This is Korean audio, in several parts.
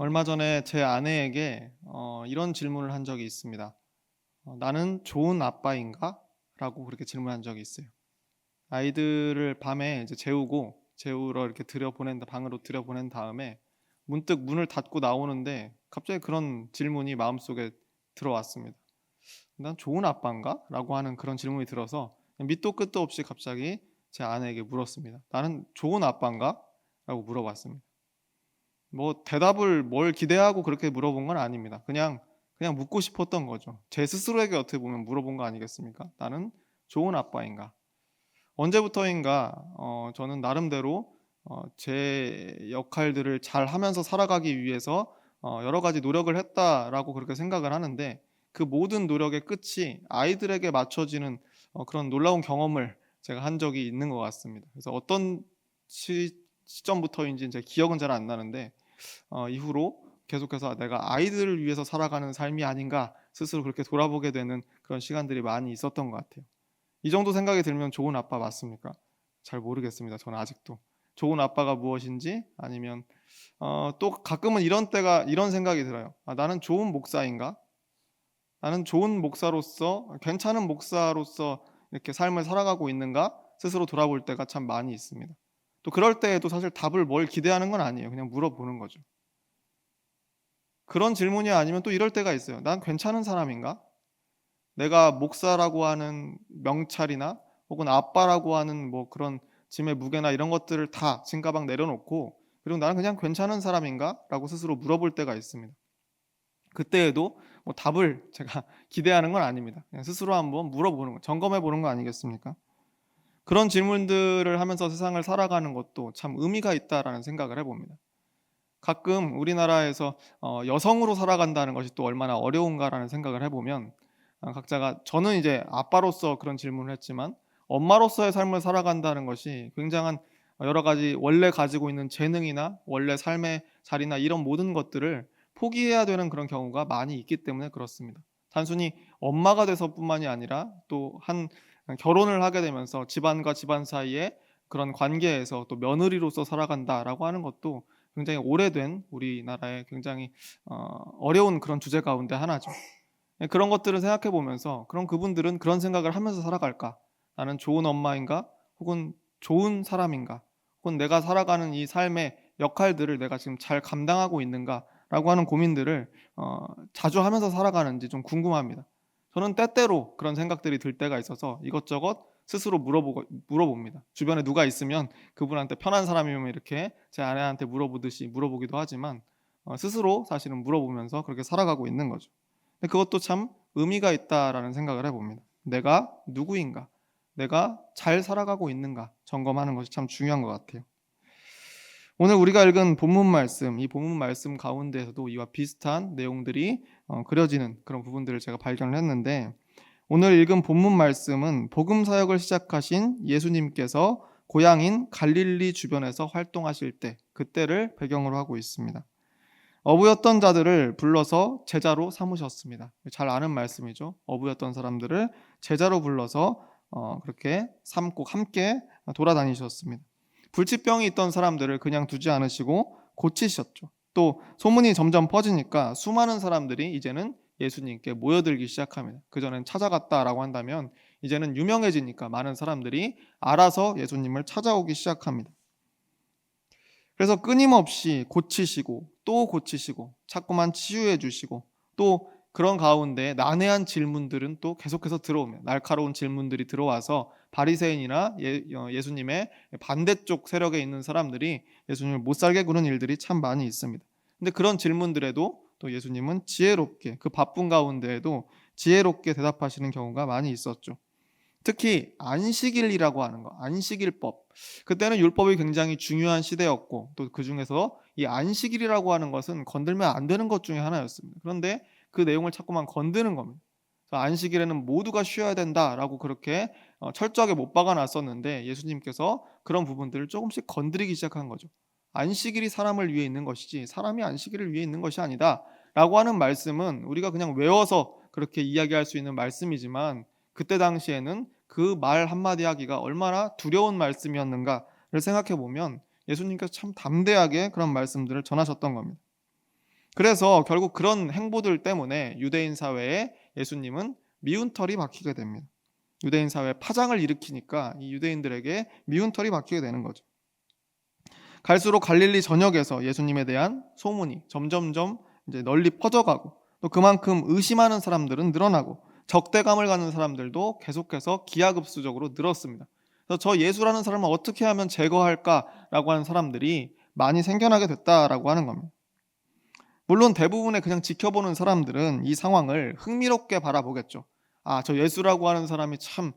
얼마 전에 제 아내에게 이런 질문을 한 적이 있습니다. "나는 좋은 아빠인가?" 라고 그렇게 질문한 적이 있어요. 아이들을 밤에 이제 재우러 이렇게 방으로 들여보낸 다음에 문득 문을 닫고 나오는데 갑자기 그런 질문이 마음속에 들어왔습니다. '난 좋은 아빠인가?' 라고 하는 그런 질문이 들어서 밑도 끝도 없이 갑자기 제 아내에게 물었습니다. "나는 좋은 아빠인가?" 라고 물어봤습니다. 뭐 대답을 뭘 기대하고 그렇게 물어본 건 아닙니다. 그냥 묻고 싶었던 거죠. 제 스스로에게 어떻게 보면 물어본 거 아니겠습니까? '나는 좋은 아빠인가?' 언제부터인가 저는 나름대로 제 역할들을 잘하면서 살아가기 위해서 여러 가지 노력을 했다라고 그렇게 생각을 하는데, 그 모든 노력의 끝이 아이들에게 맞춰지는 그런 놀라운 경험을 제가 한 적이 있는 것 같습니다. 그래서 어떤 시점부터인지는 제 기억은 잘 안 나는데, 이후로 계속해서 '내가 아이들을 위해서 살아가는 삶이 아닌가.' 스스로 그렇게 돌아보게 되는 그런 시간들이 많이 있었던 것 같아요. 이 정도 생각이 들면 좋은 아빠 맞습니까? 잘 모르겠습니다, 저는 아직도. 좋은 아빠가 무엇인지, 아니면 또 가끔은 이런 생각이 들어요. '아 나는 좋은 목사인가? 나는 좋은 목사로서, 괜찮은 목사로서 이렇게 삶을 살아가고 있는가?' 스스로 돌아볼 때가 참 많이 있습니다. 또 그럴 때에도 사실 답을 뭘 기대하는 건 아니에요. 그냥 물어보는 거죠. 그런 질문이 아니면 또 이럴 때가 있어요. '난 괜찮은 사람인가? 내가 목사라고 하는 명찰이나 혹은 아빠라고 하는 뭐 그런 짐의 무게나 이런 것들을 다 짐가방 내려놓고, 그리고 '나는 그냥 괜찮은 사람인가?'라고 스스로 물어볼 때가 있습니다. 그때에도 뭐 답을 제가 기대하는 건 아닙니다. 그냥 스스로 한번 물어보는 거, 점검해 보는 거 아니겠습니까? 그런 질문들을 하면서 세상을 살아가는 것도 참 의미가 있다라는 생각을 해 봅니다. 가끔 우리나라에서 '여성으로 살아간다는 것이 또 얼마나 어려운가.'라는 생각을 해 보면, 각자가, 저는 이제 아빠로서 그런 질문을 했지만 엄마로서의 삶을 살아간다는 것이 굉장한 여러 가지 원래 가지고 있는 재능이나 원래 삶의 자리나 이런 모든 것들을 포기해야 되는 그런 경우가 많이 있기 때문에 그렇습니다. 단순히 엄마가 돼서뿐만이 아니라 또 결혼을 하게 되면서 집안과 집안 사이에 그런 관계에서 또 '며느리로서 살아간다.'라고 하는 것도 굉장히 오래된 우리나라의 굉장히 어려운 그런 주제 가운데 하나죠. 예, 그런 것들을 생각해 보면서 '그럼 그분들은 그런 생각을 하면서 살아갈까? 나는 좋은 엄마인가? 혹은 좋은 사람인가? 혹은 내가 살아가는 이 삶의 역할들을 내가 지금 잘 감당하고 있는가?'라고 하는 고민들을 자주 하면서 살아가는지 좀 궁금합니다. 저는 때때로 그런 생각들이 들 때가 있어서 이것저것 스스로 물어봅니다. 주변에 누가 있으면 그분한테, 편한 사람이면 이렇게 제 아내한테 물어보듯이 물어보기도 하지만 스스로 사실은 물어보면서 그렇게 살아가고 있는 거죠. 근데 그것도 참 의미가 있다라는 생각을 해 봅니다. '내가 누구인가? 내가 잘 살아가고 있는가?' 점검하는 것이 참 중요한 것 같아요. 오늘 우리가 읽은 본문 말씀, 이 본문 말씀 가운데에서도 이와 비슷한 내용들이 그려지는 그런 부분들을 제가 발견을 했는데, 오늘 읽은 본문 말씀은 복음 사역을 시작하신 예수님께서 고향인 갈릴리 주변에서 활동하실 때, 그때를 배경으로 하고 있습니다. 어부였던 자들을 불러서 제자로 삼으셨습니다. 잘 아는 말씀이죠. 어부였던 사람들을 제자로 불러서 그렇게 삼고 함께 돌아다니셨습니다. 불치병이 있던 사람들을 그냥 두지 않으시고 고치셨죠. 또 소문이 점점 퍼지니까 수많은 사람들이 이제는 예수님께 모여들기 시작합니다. 그전엔 찾아갔다라고 한다면 이제는 유명해지니까 많은 사람들이 알아서 예수님을 찾아오기 시작합니다. 그래서 끊임없이 고치시고 또 고치시고 자꾸만 치유해 주시고, 또 그런 가운데 난해한 질문들은 또 계속해서 들어오면, 날카로운 질문들이 들어와서 바리새인이나 예수님의 반대쪽 세력에 있는 사람들이 예수님을 못살게 구는 일들이 참 많이 있습니다. 근데 그런 질문들에도 또 예수님은 지혜롭게, 그 바쁜 가운데에도 지혜롭게 대답하시는 경우가 많이 있었죠. 특히 안식일이라고 하는 거, 안식일법. 그때는 율법이 굉장히 중요한 시대였고, 또 그중에서 이 안식일이라고 하는 것은 건들면 안 되는 것 중에 하나였습니다. 그런데 그 내용을 자꾸만 건드는 겁니다. 그래서 "안식일에는 모두가 쉬어야 된다."라고 그렇게 철저하게 못 박아 놨었는데, 예수님께서 그런 부분들을 조금씩 건드리기 시작한 거죠. "안식일이 사람을 위해 있는 것이지 사람이 안식일을 위해 있는 것이 아니다."라고 하는 말씀은 우리가 그냥 외워서 그렇게 이야기할 수 있는 말씀이지만, 그때 당시에는 그 말 한마디 하기가 얼마나 두려운 말씀이었는가를 생각해 보면 예수님께서 참 담대하게 그런 말씀들을 전하셨던 겁니다. 그래서 결국 그런 행보들 때문에 유대인 사회에 예수님은 미운 털이 박히게 됩니다. 유대인 사회에 파장을 일으키니까 이 유대인들에게 미운 털이 박히게 되는 거죠. 갈수록 갈릴리 전역에서 예수님에 대한 소문이 점점점 이제 널리 퍼져가고, 또 그만큼 의심하는 사람들은 늘어나고, 적대감을 갖는 사람들도 계속해서 기하급수적으로 늘었습니다. 그래서 저 예수라는 사람을 어떻게 하면 제거할까라고 하는 사람들이 많이 생겨나게 됐다라고 하는 겁니다. 물론 대부분의 그냥 지켜보는 사람들은 이 상황을 흥미롭게 바라보겠죠. 아, 저 예수라고 하는 사람이 참,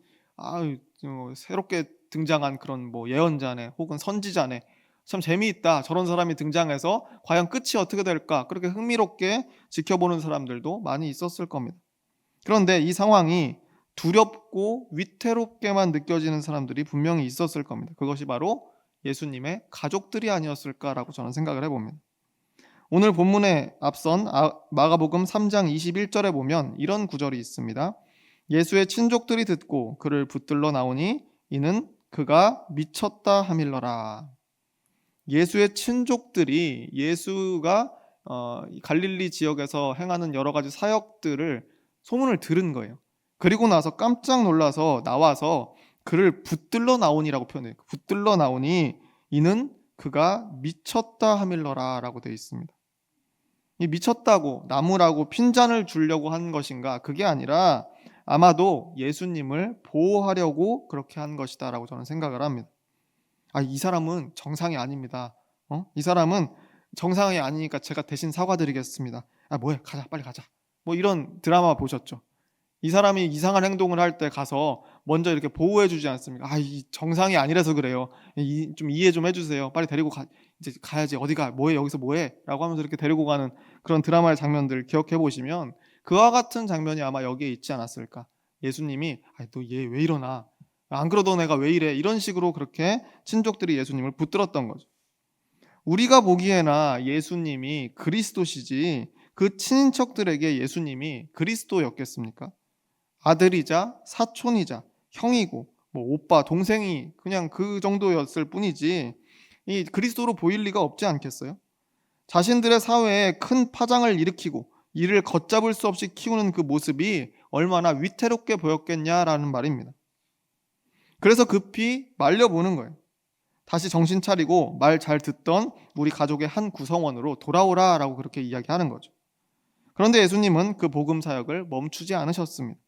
새롭게 등장한 그런 뭐 예언자네, 혹은 선지자네, 참 재미있다. 저런 사람이 등장해서 과연 끝이 어떻게 될까? 그렇게 흥미롭게 지켜보는 사람들도 많이 있었을 겁니다. 그런데 이 상황이 두렵고 위태롭게만 느껴지는 사람들이 분명히 있었을 겁니다. 그것이 바로 예수님의 가족들이 아니었을까라고 저는 생각을 해봅니다. 오늘 본문에 앞선 마가복음 3장 21절에 보면 이런 구절이 있습니다. 예수의 친족들이 듣고 그를 붙들러 나오니 이는 그가 미쳤다 하밀러라. 예수의 친족들이 예수가 갈릴리 지역에서 행하는 여러 가지 사역들을 소문을 들은 거예요. 그리고 나서 깜짝 놀라서 나와서 그를 붙들러 나오니라고 표현해요. 붙들러 나오니 이는 그가 미쳤다 하밀러라라고 되어 있습니다. 이 미쳤다고 나무라고 핀잔을 주려고 한 것인가? 그게 아니라 아마도 예수님을 보호하려고 그렇게 한 것이다라고 저는 생각을 합니다. 이 사람은 정상이 아닙니다. 이 사람은 정상이 아니니까 제가 대신 사과드리겠습니다. 뭐해? 가자, 빨리 가자. 뭐 이런 드라마 보셨죠? 이 사람이 이상한 행동을 할 때 가서 먼저 이렇게 보호해주지 않습니까? 이 정상이 아니라서 그래요. 좀 이해 좀 해주세요. 빨리 데리고 이제 가야지. 어디가? 뭐해? 여기서 뭐해? 라고 하면서 이렇게 데리고 가는 그런 드라마의 장면들 기억해 보시면 그와 같은 장면이 아마 여기에 있지 않았을까? 예수님이 너 얘 왜 이러나? 안 그러던 애가 왜 이래? 이런 식으로 그렇게 친족들이 예수님을 붙들었던 거죠. 우리가 보기에나 예수님이 그리스도시지 그 친인척들에게 예수님이 그리스도였겠습니까? 아들이자 사촌이자 형이고 뭐 오빠 동생이 그냥 그 정도였을 뿐이지 이 그리스도로 보일 리가 없지 않겠어요? 자신들의 사회에 큰 파장을 일으키고 이를 걷잡을 수 없이 키우는 그 모습이 얼마나 위태롭게 보였겠냐라는 말입니다. 그래서 급히 말려보는 거예요. 다시 정신 차리고 말 잘 듣던 우리 가족의 한 구성원으로 돌아오라라고 그렇게 이야기하는 거죠. 그런데 예수님은 그 복음 사역을 멈추지 않으셨습니다.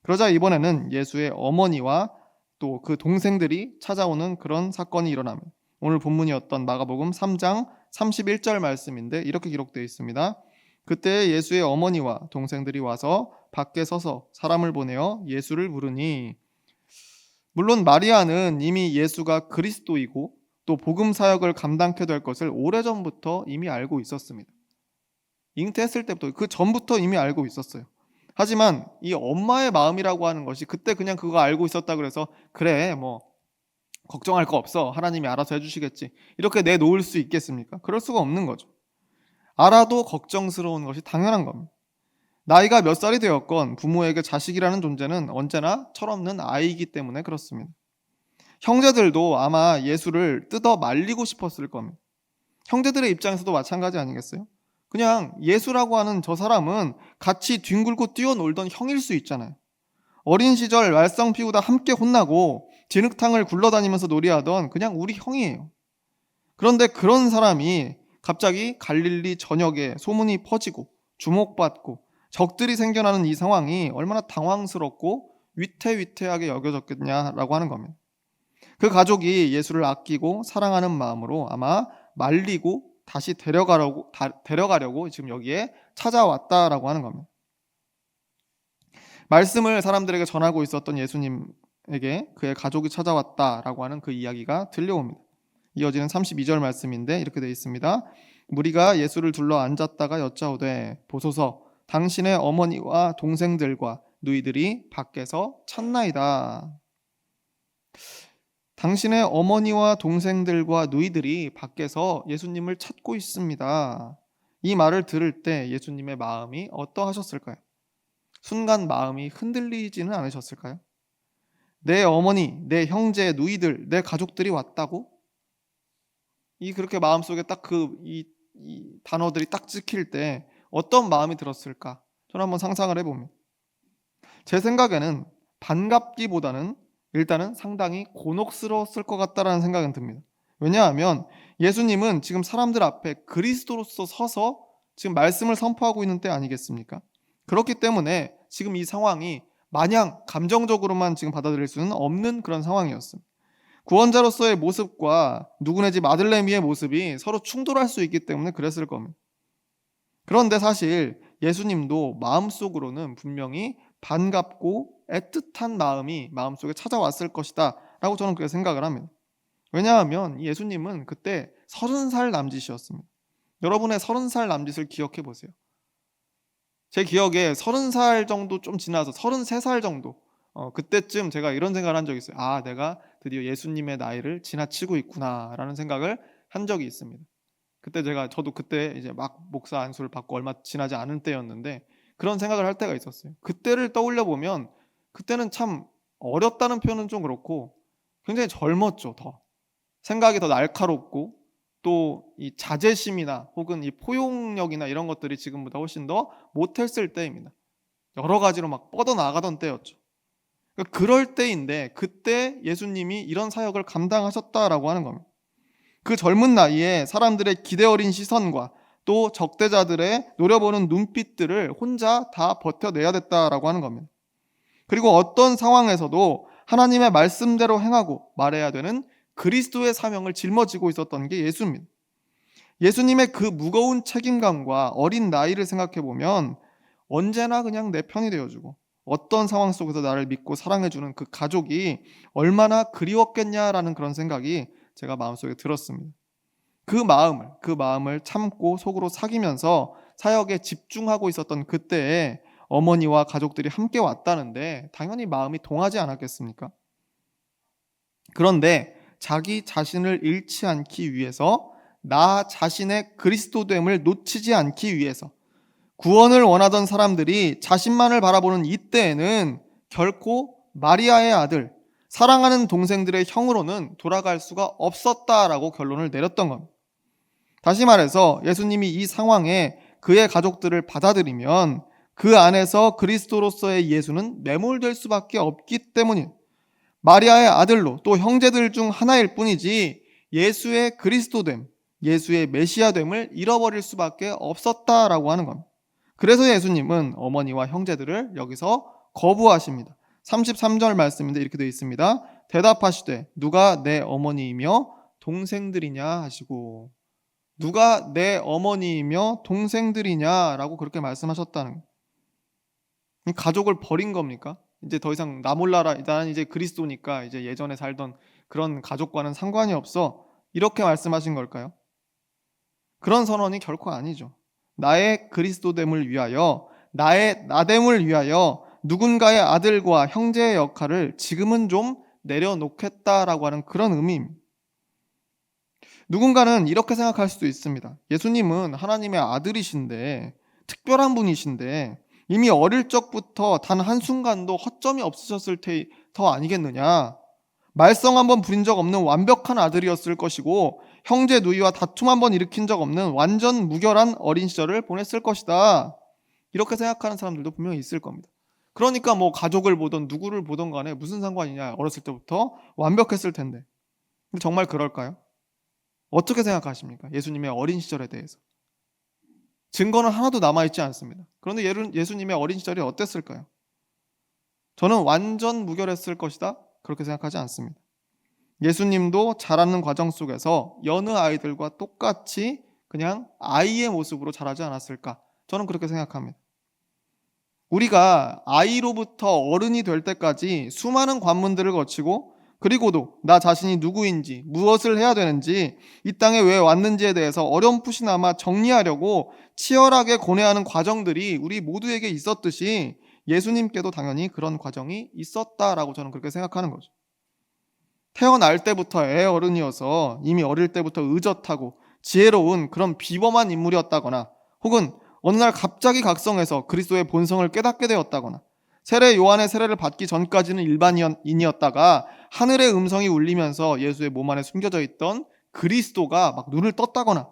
그러자 이번에는 예수의 어머니와 또 그 동생들이 찾아오는 그런 사건이 일어납니다. 오늘 본문이었던 마가복음 3장 31절 말씀인데 이렇게 기록되어 있습니다. 그때 예수의 어머니와 동생들이 와서 밖에 서서 사람을 보내어 예수를 부르니, 물론 마리아는 이미 예수가 그리스도이고 또 복음 사역을 감당케 될 것을 오래전부터 이미 알고 있었습니다. 잉태했을 때부터 그 전부터 이미 알고 있었어요. 하지만 이 엄마의 마음이라고 하는 것이 그때 그냥 그거 알고 있었다 그래서 그래 뭐 걱정할 거 없어 하나님이 알아서 해주시겠지 이렇게 내놓을 수 있겠습니까? 그럴 수가 없는 거죠. 알아도 걱정스러운 것이 당연한 겁니다. 나이가 몇 살이 되었건 부모에게 자식이라는 존재는 언제나 철없는 아이이기 때문에 그렇습니다. 형제들도 아마 예수를 뜯어 말리고 싶었을 겁니다. 형제들의 입장에서도 마찬가지 아니겠어요? 그냥 예수라고 하는 저 사람은 같이 뒹굴고 뛰어놀던 형일 수 있잖아요. 어린 시절 말썽 피우다 함께 혼나고 진흙탕을 굴러다니면서 놀이하던 그냥 우리 형이에요. 그런데 그런 사람이 갑자기 갈릴리 전역에 소문이 퍼지고 주목받고 적들이 생겨나는 이 상황이 얼마나 당황스럽고 위태위태하게 여겨졌겠냐라고 하는 겁니다. 그 가족이 예수를 아끼고 사랑하는 마음으로 아마 말리고 다시 데려가려고 지금 여기에 찾아왔다라고 하는 겁니다. 말씀을 사람들에게 전하고 있었던 예수님에게 그의 가족이 찾아왔다라고 하는 그 이야기가 들려옵니다. 이어지는 32절 말씀인데 이렇게 되어 있습니다. 무리가 예수를 둘러 앉았다가 여짜오되 보소서 당신의 어머니와 동생들과 누이들이 밖에서 찾나이다. 당신의 어머니와 동생들과 누이들이 밖에서 예수님을 찾고 있습니다. 이 말을 들을 때 예수님의 마음이 어떠하셨을까요? 순간 마음이 흔들리지는 않으셨을까요? 내 어머니, 내 형제, 누이들, 내 가족들이 왔다고? 그렇게 마음속에 딱 이 이 단어들이 딱 찍힐 때 어떤 마음이 들었을까? 저는 한번 상상을 해봅니다. 제 생각에는 반갑기보다는 일단은 상당히 곤혹스러웠을 것 같다라는 생각은 듭니다. 왜냐하면 예수님은 지금 사람들 앞에 그리스도로서 서서 지금 말씀을 선포하고 있는 때 아니겠습니까? 그렇기 때문에 지금 이 상황이 마냥 감정적으로만 지금 받아들일 수는 없는 그런 상황이었습니다. 구원자로서의 모습과 누구네 집 아들내미의 모습이 서로 충돌할 수 있기 때문에 그랬을 겁니다. 그런데 사실 예수님도 마음속으로는 분명히 반갑고 애틋한 마음이 마음속에 찾아왔을 것이다 라고 저는 그렇게 생각을 합니다. 왜냐하면 예수님은 그때 30살 남짓이었습니다. 여러분의 30살 남짓을 기억해 보세요. 제 기억에 30살 정도 좀 지나서 33살 정도 그때쯤 제가 이런 생각을 한 적이 있어요. 아, 내가 드디어 예수님의 나이를 지나치고 있구나 라는 생각을 한 적이 있습니다. 그때 저도 그때 이제 막 목사 안수를 받고 얼마 지나지 않은 때였는데 그런 생각을 할 때가 있었어요. 그때를 떠올려 보면 그때는 참 어렸다는 표현은 좀 그렇고 굉장히 젊었죠. 더 생각이 더 날카롭고 또 이 자제심이나 혹은 이 포용력이나 이런 것들이 지금보다 훨씬 더 못했을 때입니다. 여러 가지로 막 뻗어나가던 때였죠. 그러니까 그럴 때인데 그때 예수님이 이런 사역을 감당하셨다라고 하는 겁니다. 그 젊은 나이에 사람들의 기대 어린 시선과 또 적대자들의 노려보는 눈빛들을 혼자 다 버텨내야 됐다라고 하는 겁니다. 그리고 어떤 상황에서도 하나님의 말씀대로 행하고 말해야 되는 그리스도의 사명을 짊어지고 있었던 게 예수입니다. 예수님의 그 무거운 책임감과 어린 나이를 생각해 보면 언제나 그냥 내 편이 되어주고 어떤 상황 속에서 나를 믿고 사랑해주는 그 가족이 얼마나 그리웠겠냐라는 그런 생각이 제가 마음속에 들었습니다. 그 마음을 참고 속으로 사귀면서 사역에 집중하고 있었던 그때에 어머니와 가족들이 함께 왔다는데 당연히 마음이 동하지 않았겠습니까? 그런데 자기 자신을 잃지 않기 위해서 나 자신의 그리스도됨을 놓치지 않기 위해서 구원을 원하던 사람들이 자신만을 바라보는 이때에는 결코 마리아의 아들, 사랑하는 동생들의 형으로는 돌아갈 수가 없었다라고 결론을 내렸던 겁니다. 다시 말해서 예수님이 이 상황에 그의 가족들을 받아들이면 그 안에서 그리스도로서의 예수는 매몰될 수밖에 없기 때문인 마리아의 아들로 또 형제들 중 하나일 뿐이지 예수의 그리스도됨, 예수의 메시아됨을 잃어버릴 수밖에 없었다라고 하는 겁니다. 그래서 예수님은 어머니와 형제들을 여기서 거부하십니다. 33절 말씀인데 이렇게 되어 있습니다. 대답하시되 누가 내 어머니이며 동생들이냐 하시고 누가 내 어머니이며 동생들이냐라고 그렇게 말씀하셨다는 거예요. 가족을 버린 겁니까? 이제 더 이상 나 몰라라. 나는 이제 그리스도니까 이제 예전에 살던 그런 가족과는 상관이 없어. 이렇게 말씀하신 걸까요? 그런 선언이 결코 아니죠. 나의 그리스도됨을 위하여, 나의 나됨을 위하여 누군가의 아들과 형제의 역할을 지금은 좀 내려놓겠다라고 하는 그런 의미입니다. 누군가는 이렇게 생각할 수도 있습니다. 예수님은 하나님의 아들이신데, 특별한 분이신데, 이미 어릴 적부터 단 한순간도 허점이 없으셨을 터 아니겠느냐. 말썽 한번 부린 적 없는 완벽한 아들이었을 것이고 형제 누이와 다툼 한번 일으킨 적 없는 완전 무결한 어린 시절을 보냈을 것이다. 이렇게 생각하는 사람들도 분명히 있을 겁니다. 그러니까 뭐 가족을 보던 누구를 보던 간에 무슨 상관이냐. 어렸을 때부터 완벽했을 텐데. 근데 정말 그럴까요? 어떻게 생각하십니까? 예수님의 어린 시절에 대해서. 증거는 하나도 남아있지 않습니다. 그런데 예수님의 어린 시절이 어땠을까요? 저는 완전 무결했을 것이다. 그렇게 생각하지 않습니다. 예수님도 자라는 과정 속에서 여느 아이들과 똑같이 그냥 아이의 모습으로 자라지 않았을까? 저는 그렇게 생각합니다. 우리가 아이로부터 어른이 될 때까지 수많은 관문들을 거치고 그리고도 나 자신이 누구인지 무엇을 해야 되는지 이 땅에 왜 왔는지에 대해서 어렴풋이나마 정리하려고 치열하게 고뇌하는 과정들이 우리 모두에게 있었듯이 예수님께도 당연히 그런 과정이 있었다라고 저는 그렇게 생각하는 거죠. 태어날 때부터 애 어른이어서 이미 어릴 때부터 의젓하고 지혜로운 그런 비범한 인물이었다거나 혹은 어느 날 갑자기 각성해서 그리스도의 본성을 깨닫게 되었다거나 세례 요한의 세례를 받기 전까지는 일반인이었다가 하늘의 음성이 울리면서 예수의 몸 안에 숨겨져 있던 그리스도가 막 눈을 떴다거나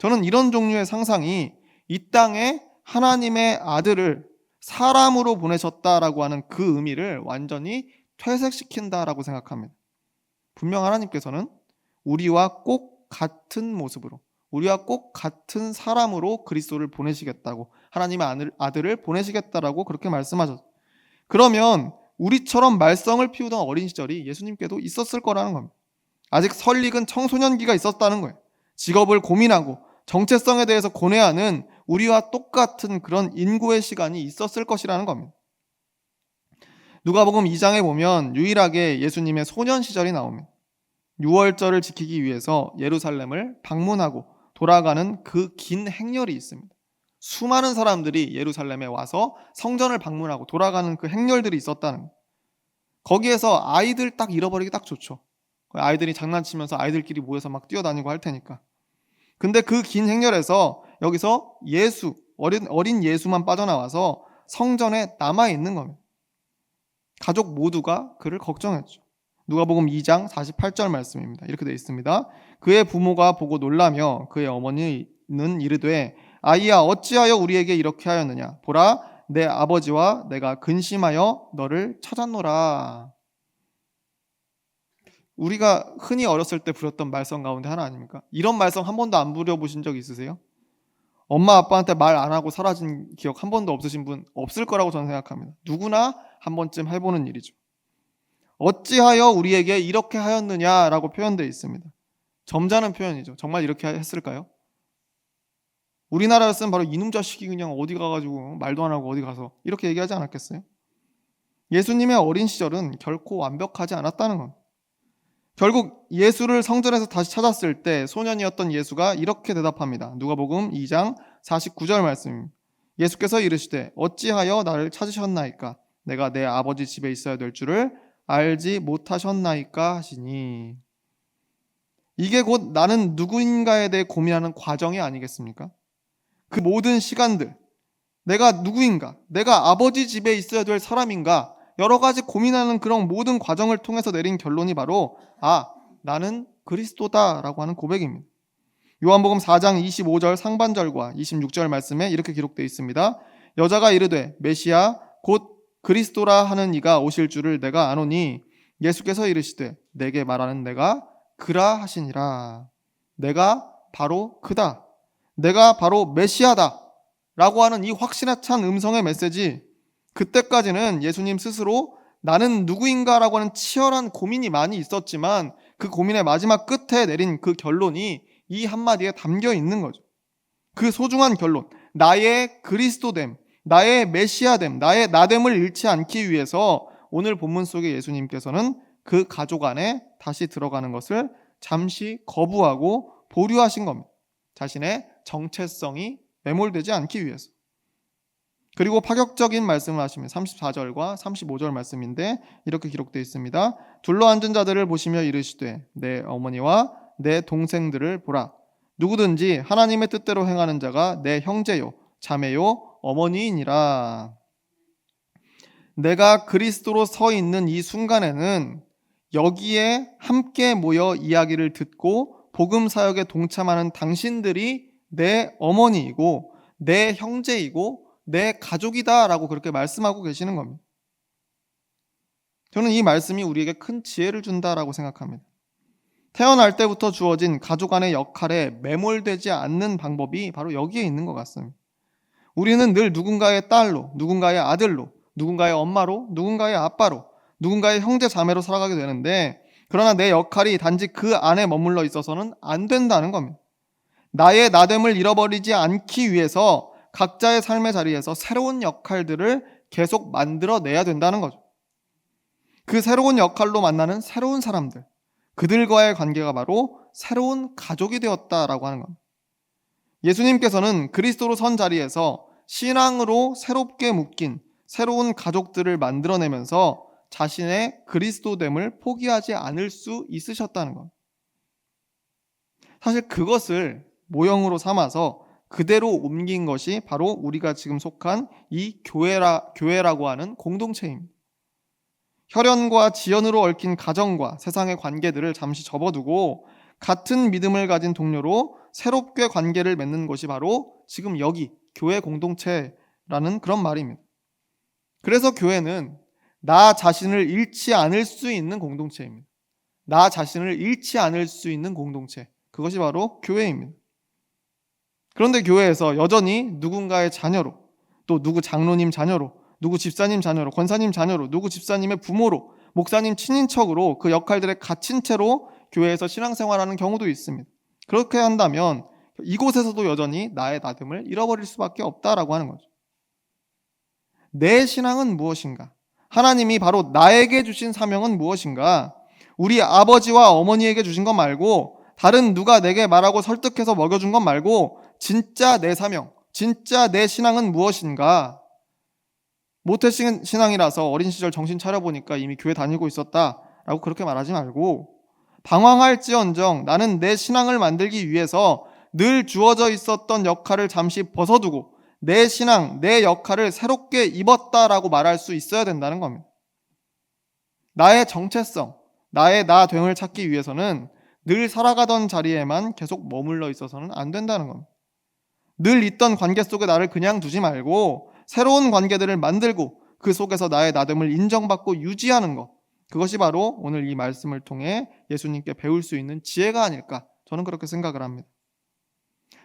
저는 이런 종류의 상상이 이 땅에 하나님의 아들을 사람으로 보내셨다라고 하는 그 의미를 완전히 퇴색시킨다라고 생각합니다. 분명 하나님께서는 우리와 꼭 같은 모습으로, 우리와 꼭 같은 사람으로 그리스도를 보내시겠다고, 하나님의 아들을 보내시겠다라고 그렇게 말씀하셨어요. 그러면 우리처럼 말썽을 피우던 어린 시절이 예수님께도 있었을 거라는 겁니다. 아직 설익은 청소년기가 있었다는 거예요. 직업을 고민하고 정체성에 대해서 고뇌하는 우리와 똑같은 그런 인고의 시간이 있었을 것이라는 겁니다. 누가복음 2장에 보면 유일하게 예수님의 소년 시절이 나옵니다. 유월절을 지키기 위해서 예루살렘을 방문하고 돌아가는 그 긴 행렬이 있습니다. 수많은 사람들이 예루살렘에 와서 성전을 방문하고 돌아가는 그 행렬들이 있었다는 거예요. 거기에서 아이들 딱 잃어버리기 딱 좋죠. 아이들이 장난치면서 아이들끼리 모여서 막 뛰어다니고 할 테니까. 근데 그 긴 행렬에서 여기서 예수, 어린 예수만 빠져나와서 성전에 남아있는 겁니다. 가족 모두가 그를 걱정했죠. 누가복음 2장 48절 말씀입니다. 이렇게 되어 있습니다. 그의 부모가 보고 놀라며 그의 어머니는 이르되 아이야 어찌하여 우리에게 이렇게 하였느냐 보라 내 아버지와 내가 근심하여 너를 찾았노라. 우리가 흔히 어렸을 때 부렸던 말썽 가운데 하나 아닙니까? 이런 말썽 한 번도 안 부려보신 적 있으세요? 엄마 아빠한테 말 안 하고 사라진 기억 한 번도 없으신 분 없을 거라고 저는 생각합니다. 누구나 한 번쯤 해보는 일이죠. 어찌하여 우리에게 이렇게 하였느냐라고 표현되어 있습니다. 점잖은 표현이죠. 정말 이렇게 했을까요? 우리나라였으면 바로 이놈 자식이 그냥 어디 가가지고 말도 안 하고 어디 가서 이렇게 얘기하지 않았겠어요? 예수님의 어린 시절은 결코 완벽하지 않았다는 겁니다. 결국 예수를 성전에서 다시 찾았을 때 소년이었던 예수가 이렇게 대답합니다. 누가복음 2장 49절 말씀입니다. 예수께서 이르시되 어찌하여 나를 찾으셨나이까? 내가 내 아버지 집에 있어야 될 줄을 알지 못하셨나이까 하시니. 이게 곧 나는 누구인가에 대해 고민하는 과정이 아니겠습니까? 그 모든 시간들, 내가 누구인가? 내가 아버지 집에 있어야 될 사람인가? 여러 가지 고민하는 그런 모든 과정을 통해서 내린 결론이 바로 나는 그리스도다라고 하는 고백입니다. 요한복음 4장 25절 상반절과 26절 말씀에 이렇게 기록되어 있습니다. 여자가 이르되 메시아 곧 그리스도라 하는 이가 오실 줄을 내가 아노니 예수께서 이르시되 내게 말하는 내가 그라 하시니라. 내가 바로 그다. 내가 바로 메시아다 라고 하는 이 확신에 찬 음성의 메시지, 그때까지는 예수님 스스로 나는 누구인가라고 하는 치열한 고민이 많이 있었지만 그 고민의 마지막 끝에 내린 그 결론이 이 한마디에 담겨 있는 거죠. 그 소중한 결론, 나의 그리스도됨, 나의 메시아됨, 나의 나됨을 잃지 않기 위해서 오늘 본문 속에 예수님께서는 그 가족 안에 다시 들어가는 것을 잠시 거부하고 보류하신 겁니다. 자신의 정체성이 매몰되지 않기 위해서. 그리고 파격적인 말씀을 하시면 34절과 35절 말씀인데 이렇게 기록되어 있습니다. 둘러앉은 자들을 보시며 이르시되 내 어머니와 내 동생들을 보라. 누구든지 하나님의 뜻대로 행하는 자가 내 형제요 자매요 어머니이니라. 내가 그리스도로 서 있는 이 순간에는 여기에 함께 모여 이야기를 듣고 복음 사역에 동참하는 당신들이 내 어머니이고 내 형제이고 내 가족이다라고 그렇게 말씀하고 계시는 겁니다. 저는 이 말씀이 우리에게 큰 지혜를 준다라고 생각합니다. 태어날 때부터 주어진 가족 안의 역할에 매몰되지 않는 방법이 바로 여기에 있는 것 같습니다. 우리는 늘 누군가의 딸로, 누군가의 아들로, 누군가의 엄마로, 누군가의 아빠로, 누군가의 형제 자매로 살아가게 되는데, 그러나 내 역할이 단지 그 안에 머물러 있어서는 안 된다는 겁니다. 나의 나됨을 잃어버리지 않기 위해서 각자의 삶의 자리에서 새로운 역할들을 계속 만들어내야 된다는 거죠. 그 새로운 역할로 만나는 새로운 사람들, 그들과의 관계가 바로 새로운 가족이 되었다라고 하는 겁니다. 예수님께서는 그리스도로 선 자리에서 신앙으로 새롭게 묶인 새로운 가족들을 만들어내면서 자신의 그리스도됨을 포기하지 않을 수 있으셨다는 것. 사실 그것을 모형으로 삼아서 그대로 옮긴 것이 바로 우리가 지금 속한 이 교회라고 하는 공동체입니다. 혈연과 지연으로 얽힌 가정과 세상의 관계들을 잠시 접어두고 같은 믿음을 가진 동료로 새롭게 관계를 맺는 것이 바로 지금 여기 교회 공동체라는 그런 말입니다. 그래서 교회는 나 자신을 잃지 않을 수 있는 공동체입니다. 나 자신을 잃지 않을 수 있는 공동체. 그것이 바로 교회입니다. 그런데 교회에서 여전히 누군가의 자녀로, 또 누구 장로님 자녀로, 누구 집사님 자녀로, 권사님 자녀로, 누구 집사님의 부모로, 목사님 친인척으로 그 역할들에 갇힌 채로 교회에서 신앙생활하는 경우도 있습니다. 그렇게 한다면 이곳에서도 여전히 나의 나됨을 잃어버릴 수밖에 없다라고 하는 거죠. 내 신앙은 무엇인가? 하나님이 바로 나에게 주신 사명은 무엇인가? 우리 아버지와 어머니에게 주신 것 말고 다른 누가 내게 말하고 설득해서 먹여준 것 말고 진짜 내 사명, 진짜 내 신앙은 무엇인가? 모태신앙이라서 어린 시절 정신 차려보니까 이미 교회 다니고 있었다라고 그렇게 말하지 말고 방황할지언정 나는 내 신앙을 만들기 위해서 늘 주어져 있었던 역할을 잠시 벗어두고 내 신앙, 내 역할을 새롭게 입었다라고 말할 수 있어야 된다는 겁니다. 나의 정체성, 나의 나됨을 찾기 위해서는 늘 살아가던 자리에만 계속 머물러 있어서는 안 된다는 겁니다. 늘 있던 관계 속에 나를 그냥 두지 말고 새로운 관계들을 만들고 그 속에서 나의 나됨을 인정받고 유지하는 것. 그것이 바로 오늘 이 말씀을 통해 예수님께 배울 수 있는 지혜가 아닐까, 저는 그렇게 생각을 합니다.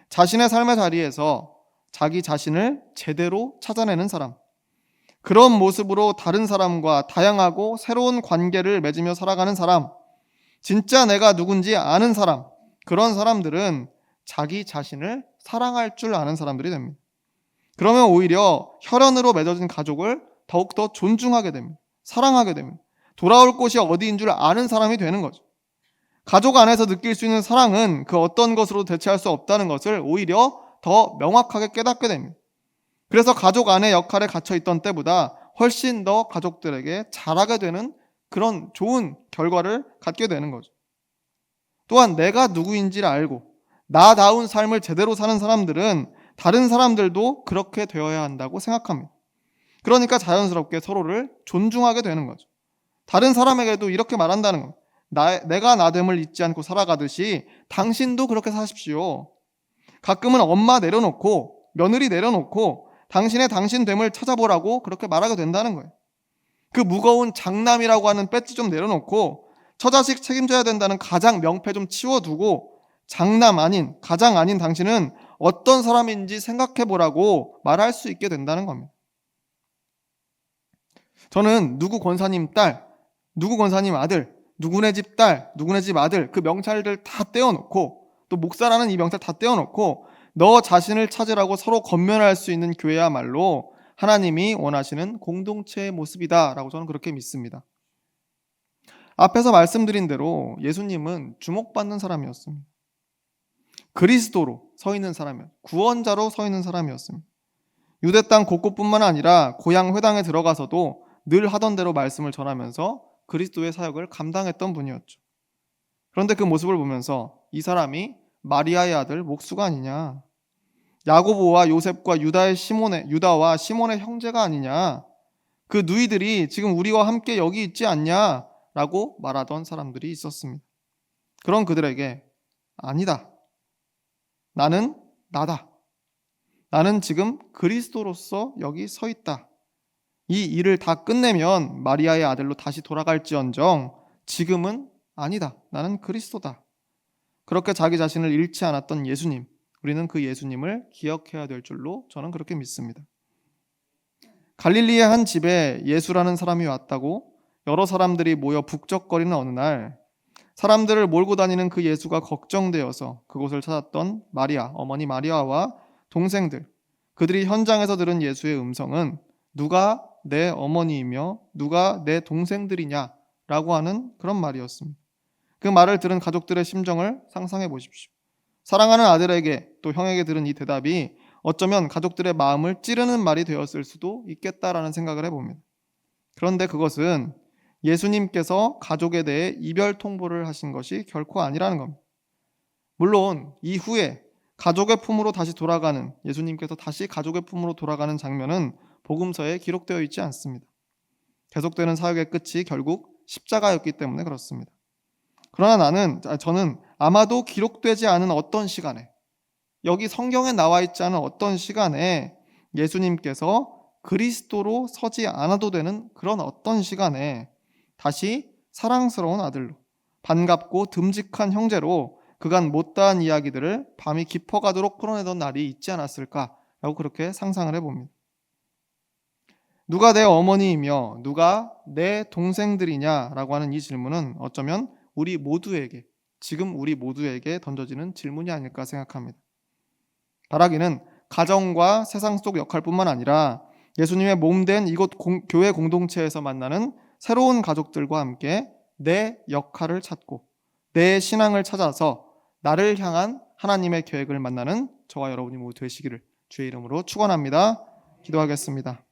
자신의 삶의 자리에서 자기 자신을 제대로 찾아내는 사람, 그런 모습으로 다른 사람과 다양하고 새로운 관계를 맺으며 살아가는 사람, 진짜 내가 누군지 아는 사람, 그런 사람들은 자기 자신을 사랑할 줄 아는 사람들이 됩니다. 그러면 오히려 혈연으로 맺어진 가족을 더욱더 존중하게 됩니다. 사랑하게 됩니다. 돌아올 곳이 어디인 줄 아는 사람이 되는 거죠. 가족 안에서 느낄 수 있는 사랑은 그 어떤 것으로 대체할 수 없다는 것을 오히려 더 명확하게 깨닫게 됩니다. 그래서 가족 안의 역할에 갇혀 있던 때보다 훨씬 더 가족들에게 잘하게 되는 그런 좋은 결과를 갖게 되는 거죠. 또한 내가 누구인지를 알고 나다운 삶을 제대로 사는 사람들은 다른 사람들도 그렇게 되어야 한다고 생각합니다. 그러니까 자연스럽게 서로를 존중하게 되는 거죠. 다른 사람에게도 이렇게 말한다는 겁니다. 내가 나됨을 잊지 않고 살아가듯이 당신도 그렇게 사십시오. 가끔은 엄마 내려놓고 며느리 내려놓고 당신의 당신됨을 찾아보라고 그렇게 말하게 된다는 거예요. 그 무거운 장남이라고 하는 배지 좀 내려놓고 처자식 책임져야 된다는 가장 명패 좀 치워두고 장남 아닌, 가장 아닌 당신은 어떤 사람인지 생각해보라고 말할 수 있게 된다는 겁니다. 저는 누구 권사님 딸, 누구 권사님 아들, 누구네 집 딸, 누구네 집 아들 그 명찰들 다 떼어놓고 또 목사라는 이 명찰 다 떼어놓고 너 자신을 찾으라고 서로 건면할 수 있는 교회야말로 하나님이 원하시는 공동체의 모습이다라고 저는 그렇게 믿습니다. 앞에서 말씀드린 대로 예수님은 주목받는 사람이었습니다. 그리스도로 서 있는 사람이었습니다. 구원자로 서 있는 사람이었습니다. 유대 땅 곳곳뿐만 아니라 고향 회당에 들어가서도 늘 하던 대로 말씀을 전하면서 그리스도의 사역을 감당했던 분이었죠. 그런데 그 모습을 보면서 이 사람이 마리아의 아들 목수가 아니냐, 야고보와 요셉과 유다와 시몬의 형제가 아니냐, 그 누이들이 지금 우리와 함께 여기 있지 않냐라고 말하던 사람들이 있었습니다. 그런 그들에게 아니다. 나는 나다. 나는 지금 그리스도로서 여기 서 있다. 이 일을 다 끝내면 마리아의 아들로 다시 돌아갈지언정 지금은 아니다. 나는 그리스도다. 그렇게 자기 자신을 잃지 않았던 예수님, 우리는 그 예수님을 기억해야 될 줄로 저는 그렇게 믿습니다. 갈릴리의 한 집에 예수라는 사람이 왔다고 여러 사람들이 모여 북적거리는 어느 날 사람들을 몰고 다니는 그 예수가 걱정되어서 그곳을 찾았던 마리아, 어머니 마리아와 동생들, 그들이 현장에서 들은 예수의 음성은 누가 내 어머니이며 누가 내 동생들이냐라고 하는 그런 말이었습니다. 그 말을 들은 가족들의 심정을 상상해 보십시오. 사랑하는 아들에게 또 형에게 들은 이 대답이 어쩌면 가족들의 마음을 찌르는 말이 되었을 수도 있겠다라는 생각을 해봅니다. 그런데 그것은 예수님께서 가족에 대해 이별 통보를 하신 것이 결코 아니라는 겁니다. 물론 이후에 가족의 품으로 다시 돌아가는, 예수님께서 다시 가족의 품으로 돌아가는 장면은 복음서에 기록되어 있지 않습니다. 계속되는 사역의 끝이 결국 십자가였기 때문에 그렇습니다. 그러나 저는 아마도 기록되지 않은 어떤 시간에 여기 성경에 나와 있지 않은 어떤 시간에 예수님께서 그리스도로 서지 않아도 되는 그런 어떤 시간에 다시 사랑스러운 아들로, 반갑고 듬직한 형제로 그간 못다한 이야기들을 밤이 깊어가도록 풀어내던 날이 있지 않았을까라고 그렇게 상상을 해봅니다. 누가 내 어머니이며 누가 내 동생들이냐라고 하는 이 질문은 어쩌면 우리 모두에게, 지금 우리 모두에게 던져지는 질문이 아닐까 생각합니다. 바라기는 가정과 세상 속 역할뿐만 아니라 예수님의 몸된 이곳 교회 공동체에서 만나는 새로운 가족들과 함께 내 역할을 찾고 내 신앙을 찾아서 나를 향한 하나님의 계획을 만나는 저와 여러분이 모두 되시기를 주의 이름으로 축원합니다. 기도하겠습니다.